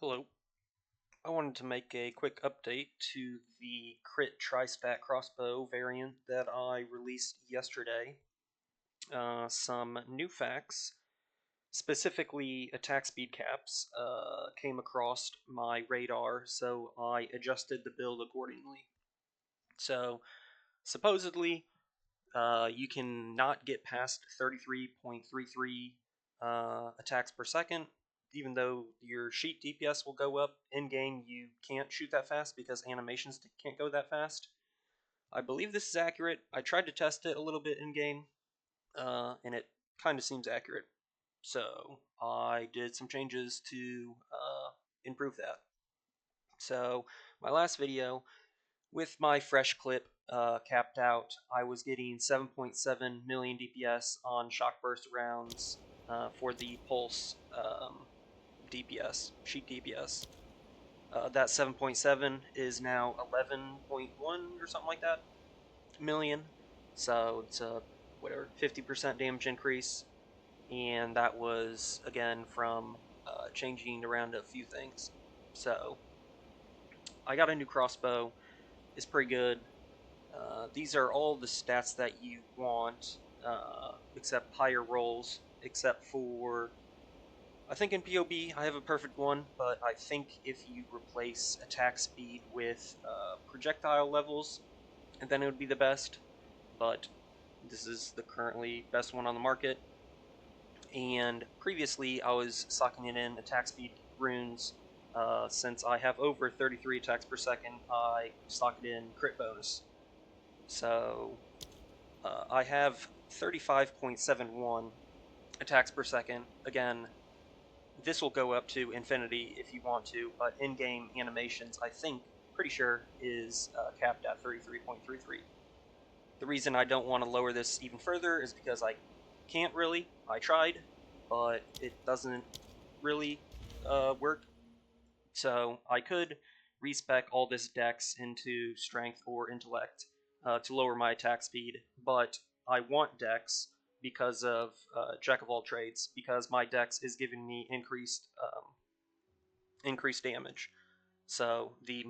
Hello. I wanted to make a quick update to the crit tri-stat crossbow variant that I released yesterday. Some new facts, specifically attack speed caps, came across my radar, so I adjusted the build accordingly. So, supposedly, you can not get past 33.33 attacks per second, even though your sheet DPS will go up. In game, you can't shoot that fast because animations can't go that fast. I believe this is accurate. I tried to test it a little bit in game, and it kind of seems accurate. So I did some changes to improve that. So my last video, with my fresh clip capped out, I was getting 7.7 million DPS on shock burst rounds for the pulse DPS, sheet DPS. That 7.7 is now 11.1 or something like that million. So it's a whatever 50% damage increase, and that was again from changing around a few things. So I got a new crossbow. It's pretty good. These are all the stats that you want, except higher rolls, except for, I think in POB I have a perfect one, but I think if you replace attack speed with projectile levels, then it would be the best, but this is the currently best one on the market. And previously I was socking it in attack speed runes. Since I have over 33 attacks per second, I sock it in crit bonus. So I have 35.71 attacks per second. Again, this will go up to infinity if you want to, but in-game animations, I think, pretty sure, is capped at 33.33. The reason I don't want to lower this even further is because I can't really. I tried, but it doesn't really work. So I could respec all this dex into strength or intellect to lower my attack speed, but I want dex because of jack of all trades, because my dex is giving me increased damage. So the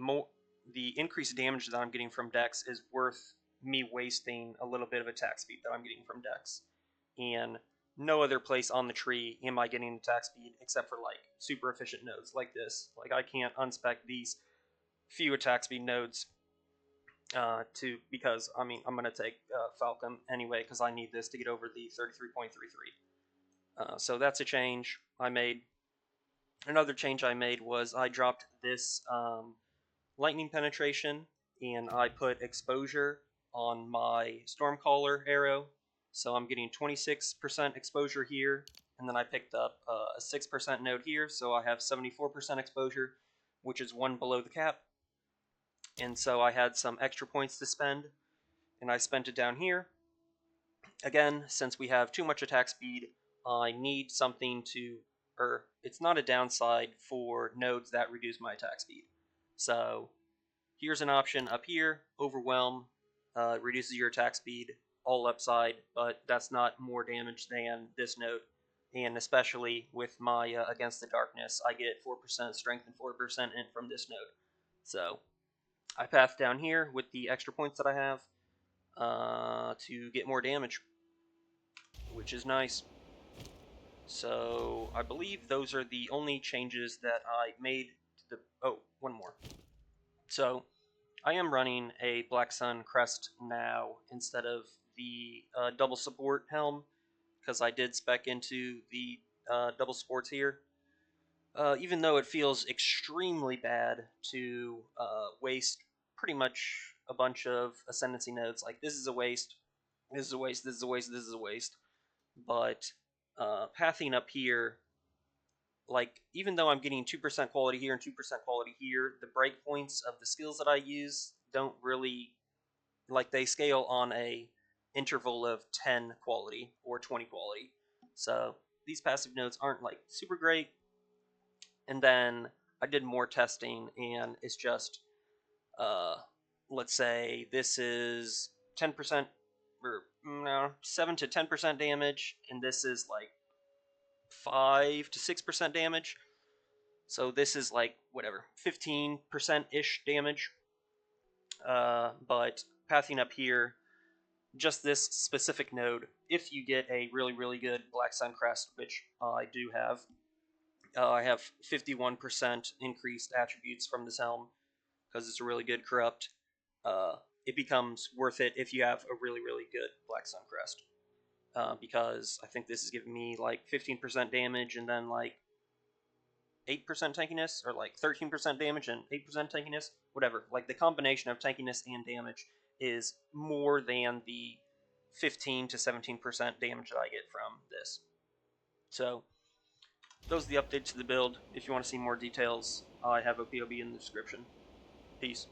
increased damage that I'm getting from dex is worth me wasting a little bit of attack speed that I'm getting from dex. And no other place on the tree am I getting attack speed except for like super efficient nodes like this. Like I can't unspec these few attack speed nodes because I mean I'm gonna take Falcon anyway because I need this to get over the 33.33. So that's a change I made. Another change I made was I dropped this lightning penetration and I put exposure on my Stormcaller arrow. So I'm getting 26% exposure here, and then I picked up a 6% node here, so I have 74% exposure, which is one below the cap. And so I had some extra points to spend, and I spent it down here. Again, since we have too much attack speed, I need something to, or it's not a downside for nodes that reduce my attack speed. So here's an option up here, Overwhelm, reduces your attack speed, all upside, but that's not more damage than this node. And especially with my Against the Darkness, I get 4% strength and 4% in from this node. So I path down here with the extra points that I have to get more damage, which is nice. So I believe those are the only changes that I made to the... Oh, one more. So I am running a Black Sun Crest now instead of the double support helm, because I did spec into the double supports here. Even though it feels extremely bad to waste pretty much a bunch of ascendancy nodes, like this is a waste, this is a waste, this is a waste, this is a waste. But pathing up here, like even though I'm getting 2% quality here and 2% quality here, the breakpoints of the skills that I use don't really, like, they scale on a interval of 10 quality or 20 quality. So these passive nodes aren't like super great. And then I did more testing, and it's just let's say this is 10% or no 7 to 10% damage, and this is like 5 to 6% damage. So this is like, whatever, 15%-ish damage. But pathing up here, just this specific node, if you get a really, really good Black Sun Crest, which I do have, I have 51% increased attributes from this helm because it's a really good corrupt. It becomes worth it if you have a really, really good Black Sun Crest. Because I think this is giving me like 15% damage and then like 8% tankiness, or like 13% damage and 8% tankiness, whatever. Like the combination of tankiness and damage is more than the 15 to 17% damage that I get from this. So those are the updates to the build. If you want to see more details, I have OPOB in the description. Peace.